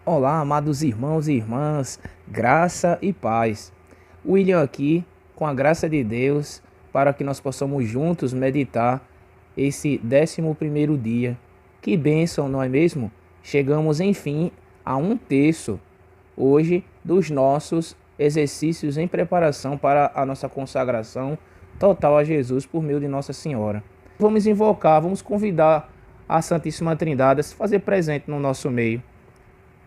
Olá, amados irmãos e irmãs, graça e paz. William aqui, com a graça de Deus, para que nós possamos juntos meditar esse 11º dia. Que bênção, não é mesmo? Chegamos, enfim, a 1/3 hoje dos nossos exercícios em preparação para a nossa consagração total a Jesus por meio de Nossa Senhora. Vamos invocar, vamos convidar a Santíssima Trindade a se fazer presente no nosso meio.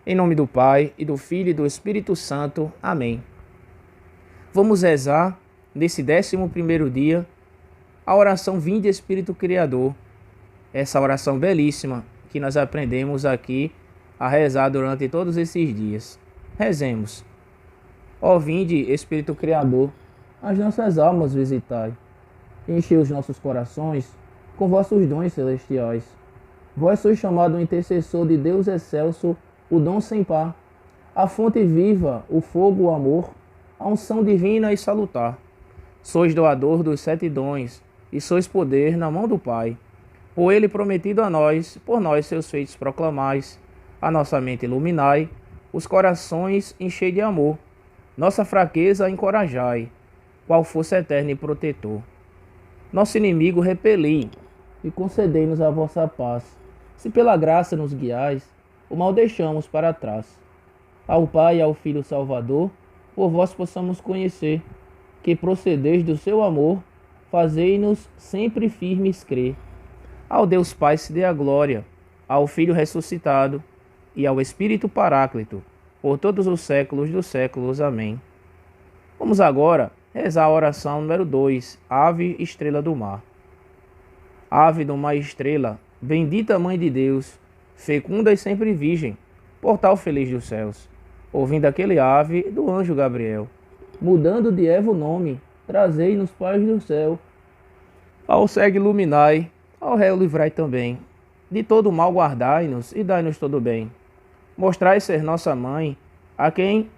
Em nome do Pai, e do Filho e do Espírito Santo. Amém. Vamos rezar, nesse 11º dia, a oração Vinde Espírito Criador. Essa oração belíssima que nós aprendemos aqui a rezar durante todos esses dias. Rezemos. Ó vinde, Espírito Criador, as nossas almas visitai. Enchei os nossos corações com vossos dons celestiais. Vós sois chamado o intercessor de Deus excelso, o dom sem par, a fonte viva, o fogo, o amor, a unção divina e salutar. Sois doador dos 7 dons, e sois poder na mão do Pai. Por ele prometido a nós, por nós seus feitos proclamais, a nossa mente iluminai, os corações enchei de amor, nossa fraqueza encorajai, qual força eterna e protetor. Nosso inimigo repeli, e concedei-nos a vossa paz. Se pela graça nos guiais, o mal deixamos para trás. Ao Pai e ao Filho Salvador, por vós possamos conhecer, que procedeis do seu amor, fazei-nos sempre firmes crer. Ao Deus Pai se dê a glória, ao Filho ressuscitado e ao Espírito Paráclito, por todos os séculos dos séculos. Amém. Vamos agora rezar a oração número 2, Ave Estrela do Mar. Ave do Mar Estrela, bendita Mãe de Deus, fecunda e sempre virgem, portal feliz dos céus, ouvindo aquele ave do anjo Gabriel, mudando de Eva o nome, trazei-nos paz do céu. Ao cego iluminai, ao réu livrai também, de todo mal guardai-nos e dai-nos todo bem. Mostrai ser nossa mãe, a quem,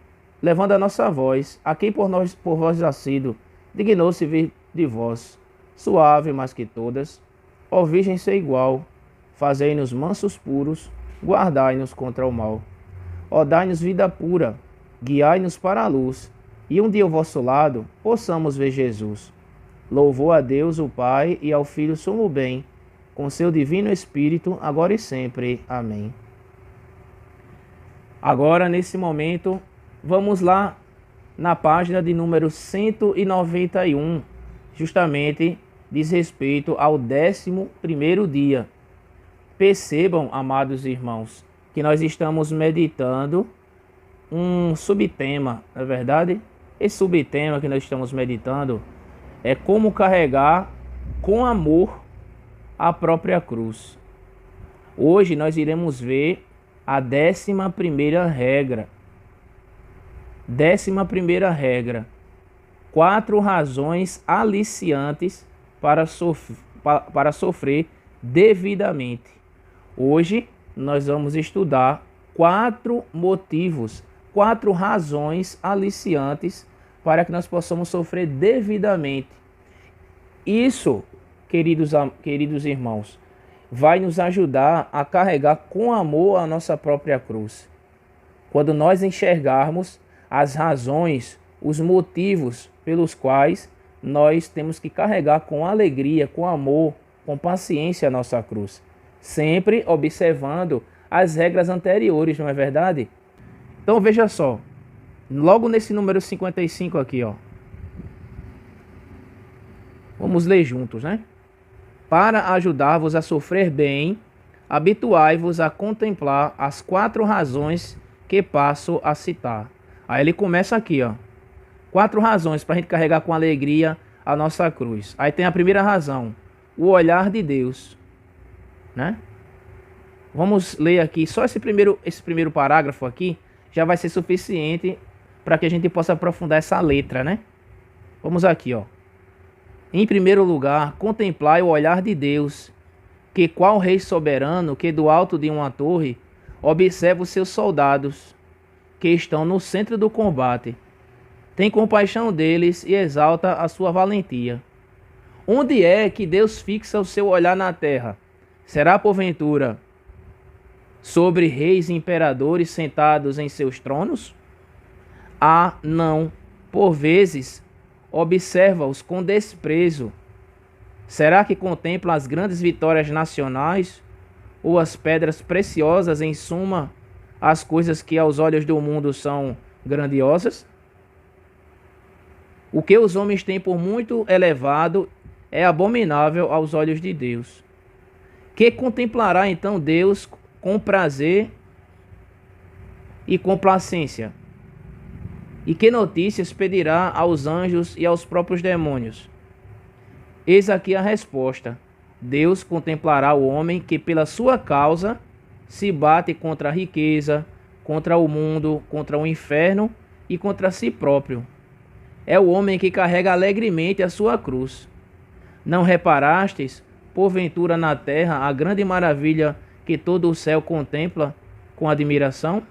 levando a nossa voz, a quem por vós nascido, dignou-se vir de vós, suave mais que todas, ó Virgem ser igual, fazei-nos mansos puros, guardai-nos contra o mal. Ó, dai-nos vida pura, guiai-nos para a luz, e um dia ao vosso lado possamos ver Jesus. Louvor a Deus o Pai e ao Filho sumo bem, com seu divino Espírito, agora e sempre. Amém. Agora, nesse momento, vamos lá na página de número 191, justamente diz respeito ao 11º dia. Percebam, amados irmãos, que nós estamos meditando um subtema, não é verdade? Esse subtema que nós estamos meditando é como carregar com amor a própria cruz. Hoje nós iremos ver a 11ª regra. 11ª regra. 4 razões aliciantes para sofrer devidamente. Hoje nós vamos estudar 4 motivos, 4 razões aliciantes para que nós possamos sofrer devidamente. Isso, queridos irmãos, vai nos ajudar a carregar com amor a nossa própria cruz. Quando nós enxergarmos as razões, os motivos pelos quais nós temos que carregar com alegria, com amor, com paciência a nossa cruz. Sempre observando as regras anteriores, não é verdade? Então veja só, logo nesse número 55 aqui, ó. Vamos ler juntos, né? Para ajudar-vos a sofrer bem, habituai-vos a contemplar as 4 razões que passo a citar. Aí ele começa aqui, ó. 4 razões para a gente carregar com alegria a nossa cruz. Aí tem a primeira razão, o olhar de Deus, né? Vamos ler aqui, só esse primeiro parágrafo aqui já vai ser suficiente para que a gente possa aprofundar essa letra, né? Vamos aqui, ó. Em primeiro lugar, contemplai o olhar de Deus, que qual rei soberano que do alto de uma torre observa os seus soldados, que estão no centro do combate. Tem compaixão deles e exalta a sua valentia. Onde é que Deus fixa o seu olhar na terra? Será porventura sobre reis e imperadores sentados em seus tronos? Ah, não. Por vezes, observa-os com desprezo. Será que contempla as grandes vitórias nacionais ou as pedras preciosas, em suma, as coisas que aos olhos do mundo são grandiosas? O que os homens têm por muito elevado é abominável aos olhos de Deus. Que contemplará então Deus com prazer e complacência? E que notícias pedirá aos anjos e aos próprios demônios? Eis aqui a resposta. Deus contemplará o homem que pela sua causa se bate contra a riqueza, contra o mundo, contra o inferno e contra si próprio. É o homem que carrega alegremente a sua cruz. Não reparastes, porventura na terra, a grande maravilha que todo o céu contempla com admiração?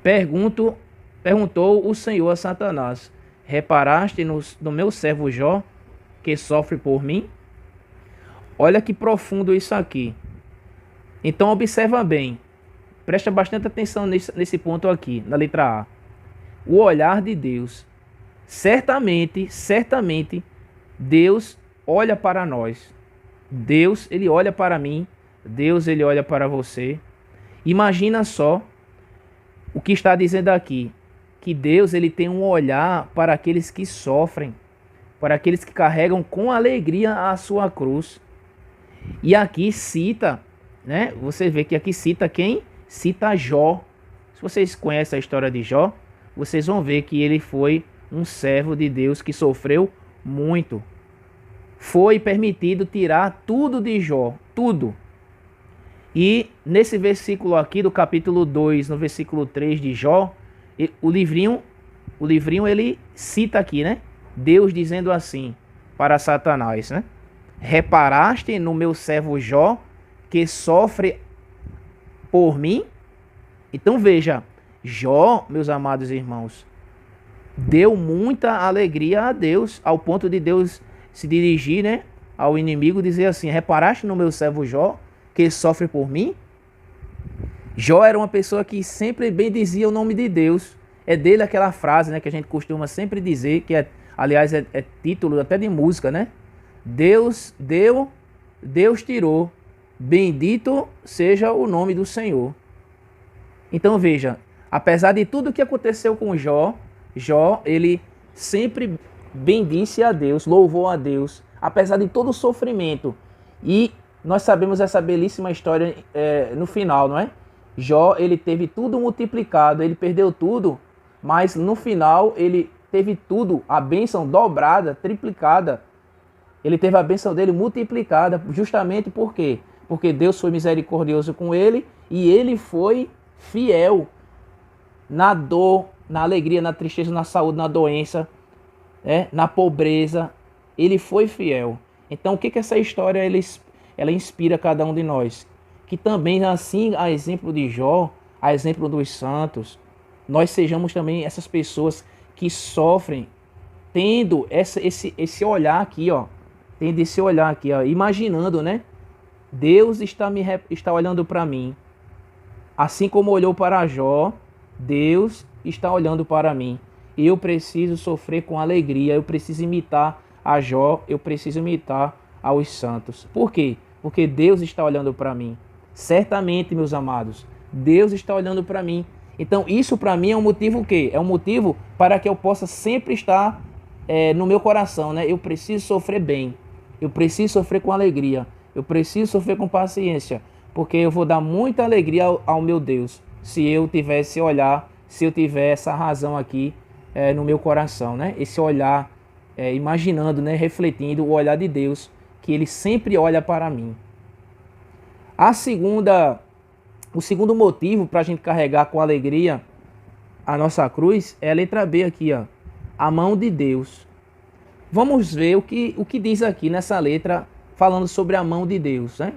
Perguntou o Senhor a Satanás: reparaste no meu servo Jó, que sofre por mim? Olha que profundo isso aqui. Então observa bem, presta bastante atenção nesse ponto aqui, na letra A. O olhar de Deus. Certamente, Deus olha para nós. Deus, ele olha para mim. Deus, ele olha para você. Imagina só o que está dizendo aqui. Que Deus, ele tem um olhar para aqueles que sofrem. Para aqueles que carregam com alegria a sua cruz. E aqui cita, né? Você vê que aqui cita quem? Cita Jó. Se vocês conhecem a história de Jó, vocês vão ver que ele foi um servo de Deus que sofreu muito. Foi permitido tirar tudo de Jó, tudo. E nesse versículo aqui do capítulo 2, no versículo 3 de Jó, o livrinho ele cita aqui, né? Deus dizendo assim para Satanás, né? Reparaste no meu servo Jó, que sofre por mim? Então veja, Jó, meus amados irmãos, deu muita alegria a Deus, ao ponto de Deus se dirigir, né, ao inimigo e dizer assim: reparaste no meu servo Jó, que sofre por mim? Jó era uma pessoa que sempre bendizia o nome de Deus. É dele aquela frase, né, que a gente costuma sempre dizer, que aliás é título até de música, né? Deus deu, Deus tirou, bendito seja o nome do Senhor. Então veja, apesar de tudo que aconteceu com Jó, ele sempre bendisse a Deus, louvou a Deus, apesar de todo o sofrimento. E nós sabemos essa belíssima história no final, não é? Jó, ele teve tudo multiplicado, ele perdeu tudo, mas no final ele teve tudo, a bênção dobrada, triplicada. Ele teve a bênção dele multiplicada, justamente por quê? Porque Deus foi misericordioso com ele e ele foi fiel na dor, na alegria, na tristeza, na saúde, na doença, na pobreza. Ele foi fiel. Então o que essa história ela inspira cada um de nós? Que também, assim, a exemplo de Jó, a exemplo dos santos, nós sejamos também essas pessoas que sofrem, tendo esse olhar aqui, ó. Tendo esse olhar aqui, ó, imaginando, né? Deus está olhando para mim. Assim como olhou para Jó, Deus está olhando para mim. Eu preciso sofrer com alegria, eu preciso imitar a Jó, eu preciso imitar aos santos. Por quê? Porque Deus está olhando para mim. Certamente, meus amados, Deus está olhando para mim. Então isso para mim é um motivo o quê? É um motivo para que eu possa sempre estar no meu coração, né? Eu preciso sofrer bem, eu preciso sofrer com alegria, eu preciso sofrer com paciência, porque eu vou dar muita alegria ao meu Deus, se eu tiver esse olhar, se eu tiver essa razão aqui no meu coração, né? Esse olhar, imaginando, né? Refletindo o olhar de Deus, que Ele sempre olha para mim. O segundo motivo para a gente carregar com alegria a nossa cruz é a letra B aqui, ó, a mão de Deus. Vamos ver o que diz aqui nessa letra, falando sobre a mão de Deus, né?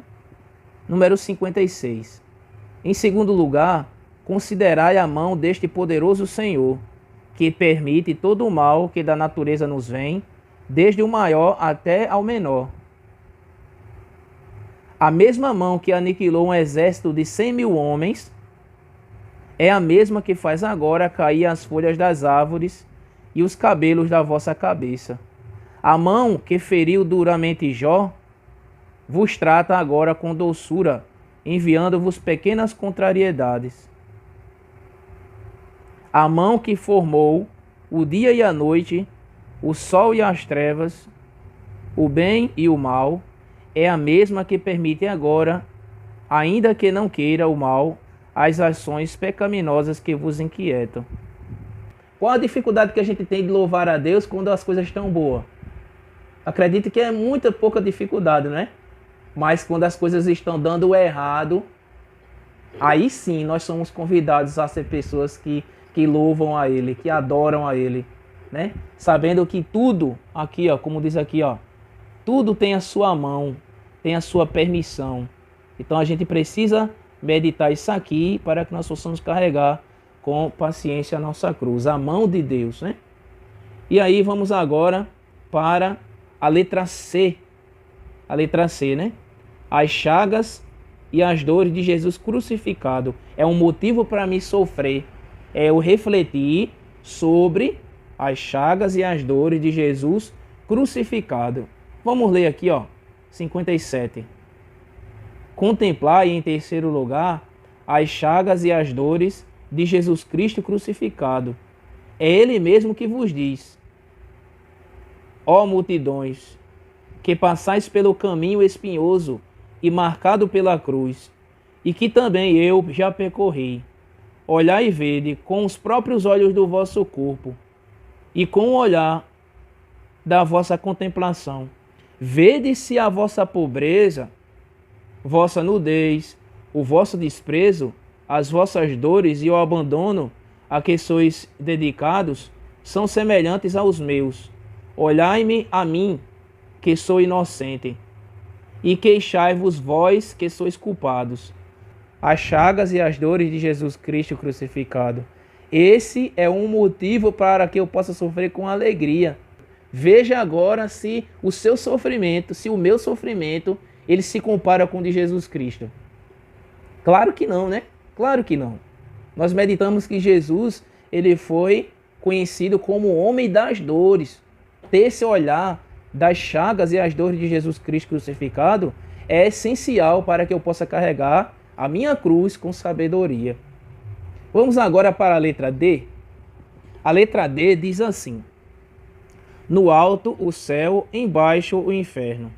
Número 56. Em segundo lugar, considerai a mão deste poderoso Senhor, que permite todo o mal que da natureza nos vem, desde o maior até ao menor. A mesma mão que aniquilou um exército de 100.000 homens é a mesma que faz agora cair as folhas das árvores e os cabelos da vossa cabeça. A mão que feriu duramente Jó vos trata agora com doçura, enviando-vos pequenas contrariedades. A mão que formou o dia e a noite, o sol e as trevas, o bem e o mal, é a mesma que permite agora, ainda que não queira o mal, as ações pecaminosas que vos inquietam. Qual a dificuldade que a gente tem de louvar a Deus quando as coisas estão boas? Acredito que é muita pouca dificuldade, né? Mas quando as coisas estão dando errado, aí sim nós somos convidados a ser pessoas que louvam a Ele, que adoram a Ele, né? Sabendo que tudo, aqui ó, como diz aqui ó, tudo tem a sua mão, tem a sua permissão. Então a gente precisa meditar isso aqui para que nós possamos carregar com paciência a nossa cruz, a mão de Deus, né? E aí vamos agora para a letra C. A letra C, né? As chagas e as dores de Jesus crucificado. É um motivo para me sofrer. É eu refletir sobre as chagas e as dores de Jesus crucificado. Vamos ler aqui, ó, 57. Contemplai em terceiro lugar as chagas e as dores de Jesus Cristo crucificado. É Ele mesmo que vos diz: ó multidões, que passais pelo caminho espinhoso e marcado pela cruz, e que também eu já percorri. Olhai e vede com os próprios olhos do vosso corpo, e com o olhar da vossa contemplação. Vede se a vossa pobreza, vossa nudez, o vosso desprezo, as vossas dores e o abandono a que sois dedicados são semelhantes aos meus. Olhai-me a mim, que sou inocente, e queixai-vos vós, que sois culpados. As chagas e as dores de Jesus Cristo crucificado. Esse é um motivo para que eu possa sofrer com alegria. Veja agora se o seu sofrimento, se o meu sofrimento, ele se compara com o de Jesus Cristo. Claro que não, né? Claro que não. Nós meditamos que Jesus, ele foi conhecido como o homem das dores. Ter esse olhar das chagas e as dores de Jesus Cristo crucificado é essencial para que eu possa carregar a minha cruz com sabedoria. Vamos agora para a letra D. A letra D diz assim: no alto o céu, embaixo o inferno.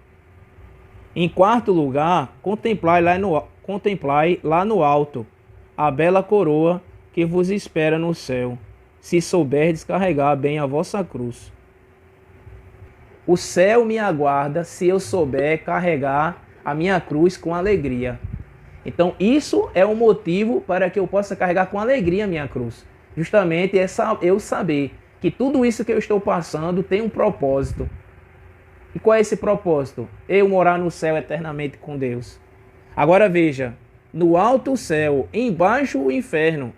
Em quarto lugar, contemplai lá no alto a bela coroa que vos espera no céu, se souberdes carregar bem a vossa cruz. O céu me aguarda se eu souber carregar a minha cruz com alegria. Então isso é um motivo para que eu possa carregar com alegria a minha cruz. Justamente eu saber que tudo isso que eu estou passando tem um propósito. E qual é esse propósito? Eu morar no céu eternamente com Deus. Agora veja, no alto o céu, embaixo o inferno.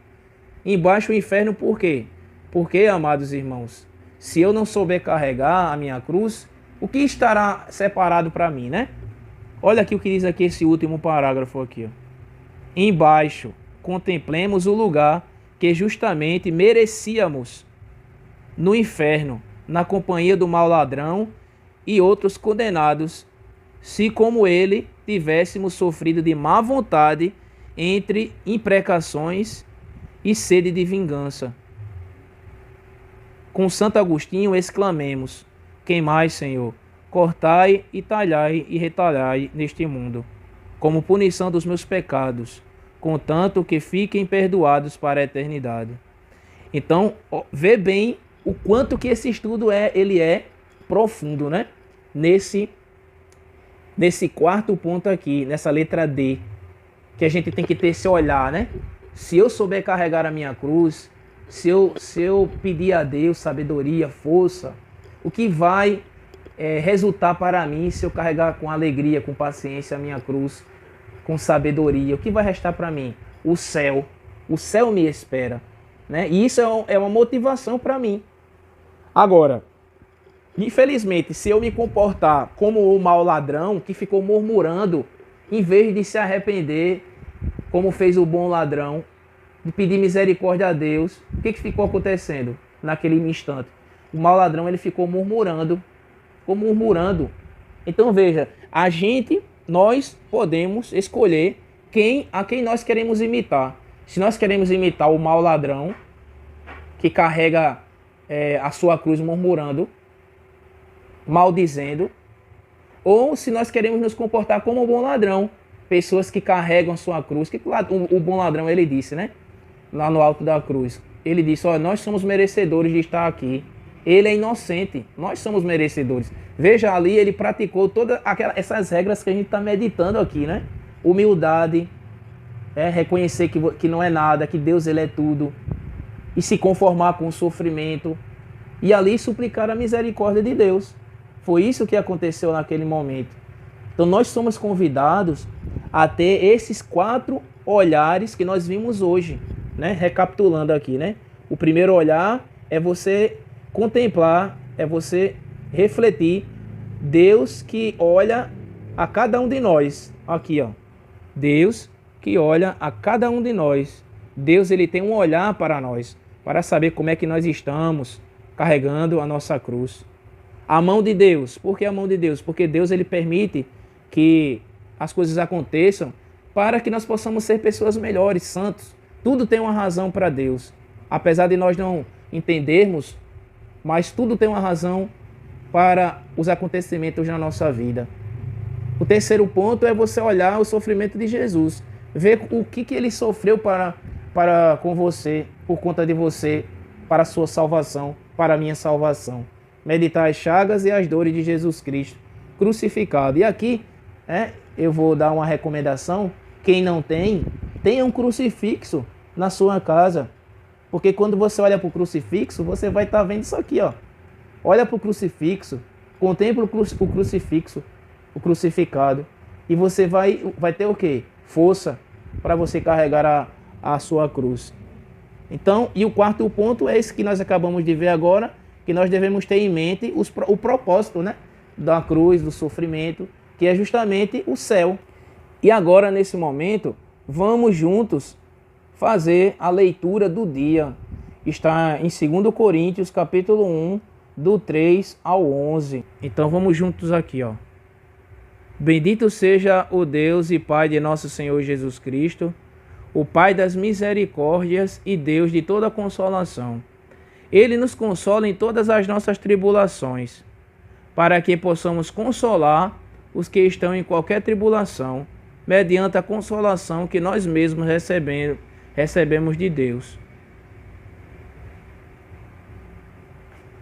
Embaixo o inferno por quê? Porque, amados irmãos, se eu não souber carregar a minha cruz, o que estará separado para mim, né? Olha aqui o que diz aqui esse último parágrafo aqui, ó. Embaixo, contemplemos o lugar que justamente merecíamos no inferno, na companhia do mau ladrão e outros condenados, se como ele tivéssemos sofrido de má vontade entre imprecações e sede de vingança. Com Santo Agostinho exclamemos: queimai, Senhor, cortai e talhai e retalhai neste mundo, como punição dos meus pecados, contanto que fiquem perdoados para a eternidade. Então, vê bem o quanto que esse estudo ele é profundo, né? Nesse quarto ponto aqui, nessa letra D, que a gente tem que ter esse olhar, né? Se eu souber carregar a minha cruz, se eu pedir a Deus sabedoria, força, o que vai resultar para mim se eu carregar com alegria, com paciência a minha cruz, com sabedoria? O que vai restar para mim? O céu. O céu me espera, né? E isso é uma motivação para mim. Agora, infelizmente, se eu me comportar como o mau ladrão que ficou murmurando em vez de se arrepender, como fez o bom ladrão, de pedir misericórdia a Deus, o que ficou acontecendo naquele instante? O mau ladrão ele ficou murmurando. Então veja, nós podemos escolher a quem nós queremos imitar. Se nós queremos imitar o mau ladrão, que carrega a sua cruz murmurando, maldizendo, ou se nós queremos nos comportar como um bom ladrão, pessoas que carregam a sua cruz, que o bom ladrão ele disse, né? Lá no alto da cruz, ele disse, nós somos merecedores de estar aqui. Ele é inocente, nós somos merecedores. Veja ali, ele praticou todas essas regras que a gente está meditando aqui, né? Humildade, reconhecer que não é nada, que Deus ele é tudo, e se conformar com o sofrimento, e ali suplicar a misericórdia de Deus. Foi isso que aconteceu naquele momento. Então nós somos convidados a ter esses 4 olhares que nós vimos hoje, né? Recapitulando aqui, né? O primeiro olhar é você contemplar, é você refletir Deus que olha a cada um de nós. Aqui, Deus que olha a cada um de nós. Deus ele tem um olhar para nós, para saber como é que nós estamos carregando a nossa cruz. A mão de Deus. Por que a mão de Deus? Porque Deus ele permite que as coisas aconteçam para que nós possamos ser pessoas melhores, santos. Tudo tem uma razão para Deus. Apesar de nós não entendermos, mas tudo tem uma razão para os acontecimentos na nossa vida. O terceiro ponto é você olhar o sofrimento de Jesus. Ver o que ele sofreu com você, por conta de você, para a sua salvação, para a minha salvação. Meditar as chagas e as dores de Jesus Cristo crucificado. E aqui eu vou dar uma recomendação. Quem não tem, tenha um crucifixo na sua casa. Porque quando você olha para o crucifixo, você vai estar vendo isso aqui. Olha para o crucifixo, contempla o crucifixo, o crucificado. E você vai ter o quê? Força para você carregar a sua cruz. Então, e o quarto ponto é esse que nós acabamos de ver agora, que nós devemos ter em mente o propósito, né, da cruz, do sofrimento, que é justamente o céu. E agora, nesse momento, vamos juntos fazer a leitura do dia. Está em 2 Coríntios, capítulo 1, do 3 ao 11. Então vamos juntos aqui, Bendito seja o Deus e Pai de nosso Senhor Jesus Cristo, o Pai das misericórdias e Deus de toda consolação. Ele nos consola em todas as nossas tribulações, para que possamos consolar os que estão em qualquer tribulação, mediante a consolação que nós mesmos recebemos de Deus.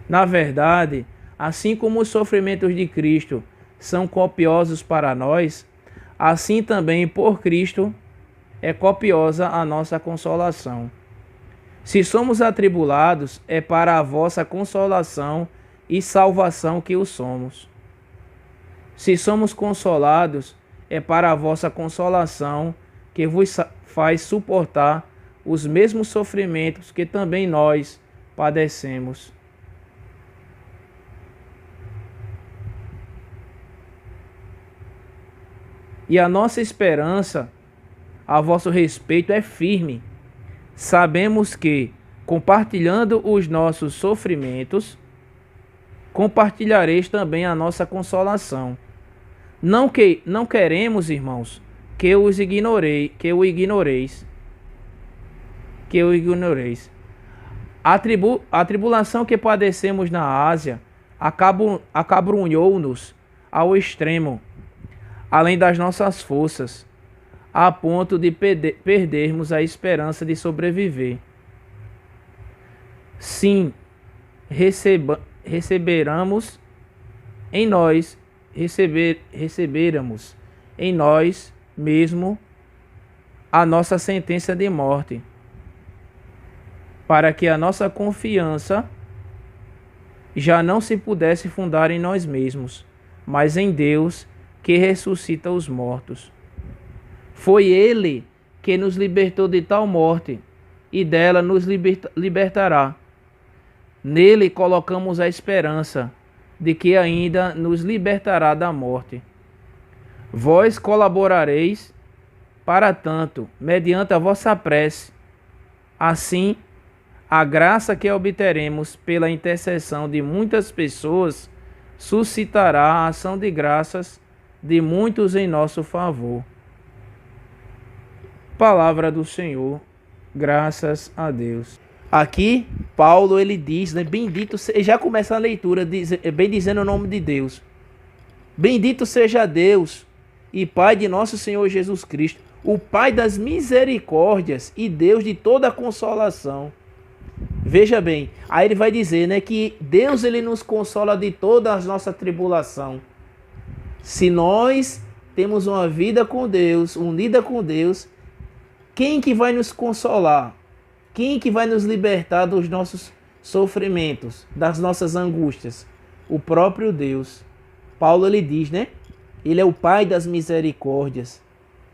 Na verdade, assim como os sofrimentos de Cristo são copiosos para nós, assim também por Cristo é copiosa a nossa consolação. Se somos atribulados, é para a vossa consolação e salvação que o somos. Se somos consolados, é para a vossa consolação que vos faz suportar os mesmos sofrimentos que também nós padecemos. E a nossa esperança a vosso respeito é firme. Sabemos que, compartilhando os nossos sofrimentos, compartilhareis também a nossa consolação. Não queremos, irmãos, que o ignoreis. A tribulação que padecemos na Ásia acabrunhou-nos ao extremo, além das nossas forças, a ponto de perdermos a esperança de sobreviver. Sim, receberamos em nós mesmo a nossa sentença de morte, para que a nossa confiança já não se pudesse fundar em nós mesmos, mas em Deus que ressuscita os mortos. Foi Ele que nos libertou de tal morte, e dela nos libertará. Nele colocamos a esperança de que ainda nos libertará da morte. Vós colaborareis, para tanto, mediante a vossa prece, assim, a graça que obteremos pela intercessão de muitas pessoas suscitará a ação de graças de muitos em nosso favor. Palavra do Senhor, graças a Deus. Aqui, Paulo, ele diz, né, bendito seja, já começa a leitura, bem dizendo o nome de Deus. Bendito seja Deus e Pai de nosso Senhor Jesus Cristo, o Pai das misericórdias e Deus de toda a consolação. Veja bem, aí ele vai dizer, né, que Deus ele nos consola de toda a nossa tribulação. Se nós temos uma vida com Deus, unida com Deus, quem que vai nos consolar? Quem que vai nos libertar dos nossos sofrimentos, das nossas angústias? O próprio Deus. Paulo ele diz, né? Ele é o Pai das misericórdias.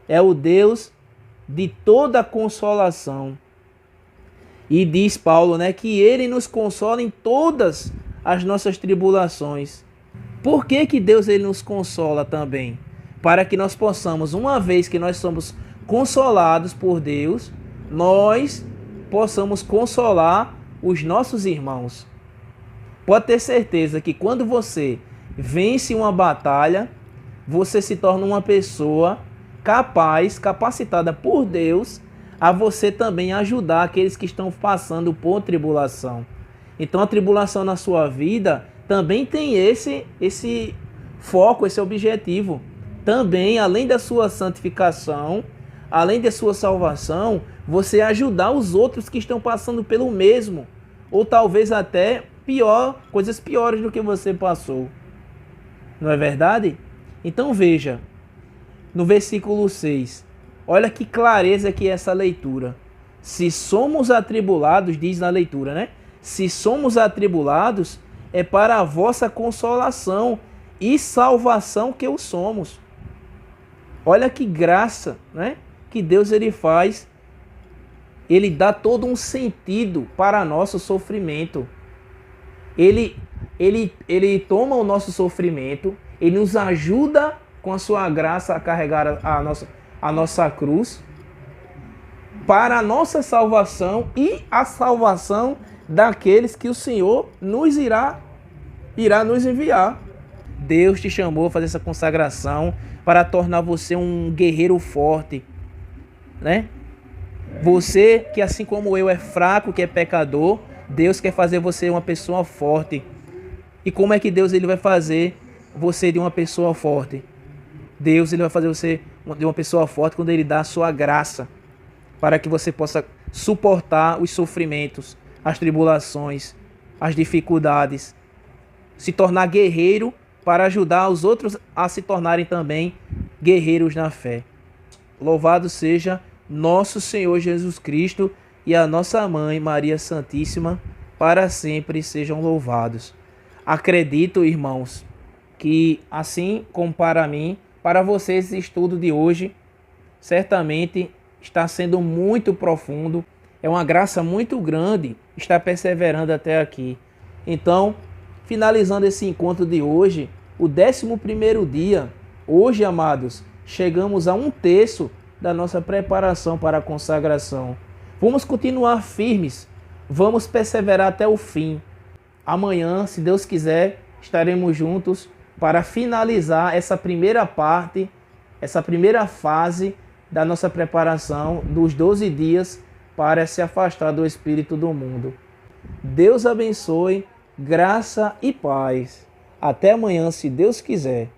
É o Deus de toda a consolação. E diz Paulo, né, que ele nos consola em todas as nossas tribulações. Por que que Deus ele nos consola também? Para que nós possamos, uma vez que nós somos consolados por Deus, nós possamos consolar os nossos irmãos. Pode ter certeza que quando você vence uma batalha, você se torna uma pessoa capaz, capacitada por Deus, a você também ajudar aqueles que estão passando por tribulação. Então a tribulação na sua vida também tem esse foco, esse objetivo. Também, além da sua santificação, além da sua salvação, você ajudar os outros que estão passando pelo mesmo, ou talvez até pior, coisas piores do que você passou. Não é verdade? Então veja, no versículo 6, olha que clareza que é essa leitura. Se somos atribulados, diz na leitura, né? Se somos atribulados, é para a vossa consolação e salvação que o somos. Olha que graça, né? Que Deus ele faz. Ele dá todo um sentido para nosso sofrimento. Ele toma o nosso sofrimento, ele nos ajuda com a sua graça a carregar a nossa cruz para a nossa salvação e a salvação daqueles que o Senhor irá nos enviar. Deus te chamou a fazer essa consagração para tornar você um guerreiro forte, né? Você que assim como eu é fraco, que é pecador, Deus quer fazer você uma pessoa forte. E como é que Deus ele vai fazer você de uma pessoa forte? Deus ele vai fazer você de uma pessoa forte quando ele dá a sua graça, para que você possa suportar os sofrimentos, as tribulações, as dificuldades, se tornar guerreiro para ajudar os outros a se tornarem também guerreiros na fé. Louvado seja nosso Senhor Jesus Cristo e a nossa Mãe Maria Santíssima, para sempre sejam louvados. Acredito, irmãos, que assim como para mim, para vocês esse estudo de hoje certamente está sendo muito profundo. É uma graça muito grande estar perseverando até aqui. Então, finalizando esse encontro de hoje, o 11º dia, hoje, amados, chegamos a 1/3 da nossa preparação para a consagração. Vamos continuar firmes, vamos perseverar até o fim. Amanhã, se Deus quiser, estaremos juntos para finalizar essa primeira parte, essa primeira fase da nossa preparação dos 12 dias para se afastar do espírito do mundo. Deus abençoe, graça e paz. Até amanhã, se Deus quiser.